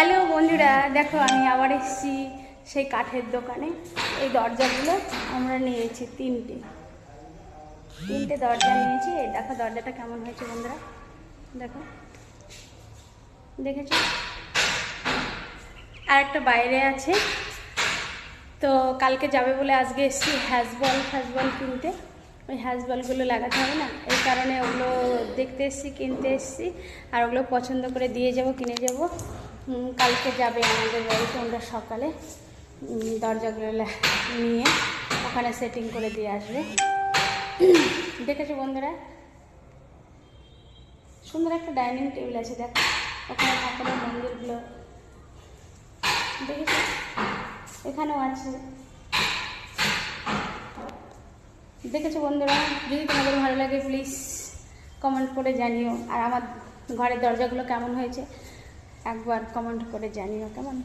Hello বন্ধুরা, দেখো আমি আবার এসেছি সেই কাঠের দোকানে। এই দরজাগুলো আমরা নিয়েছি তিনটে দরজা নিয়েছি। এই দেখো দরজাটা কেমন হয়েছে বন্ধুরা, দেখো, দেখেছো? আর একটা বাইরে আছে। তো কালকে যাবে বলে আজকে এসেছি হ্যাজবল কিনতে। ওই হ্যাজবলগুলো লাগাতে হবে না, এই কারণে ওগুলো দেখতে এসেছি, কিনতে এসেছি। আর ওগুলো পছন্দ করে দিয়ে যাব, কিনে যাব। কালকে যাবে আমাদের বাড়িতে, আমরা সকালে দরজাগুলো নিয়ে ওখানে সেটিং করে দিয়ে আসবে। দেখেছো বন্ধুরা, সুন্দর একটা ডাইনিং টেবিল আছে, দেখো ওখানে ঠাকুরের মন্দিরগুলো দেখেছো, এখানেও আছে। দেখেছো বন্ধুরা, যদি তোমাদের ভালো লাগে প্লিজ কমেন্ট করে জানিও। আর আমার ঘরের দরজাগুলো কেমন হয়েছে একবার কমেন্ট করে জানিও, কেমন?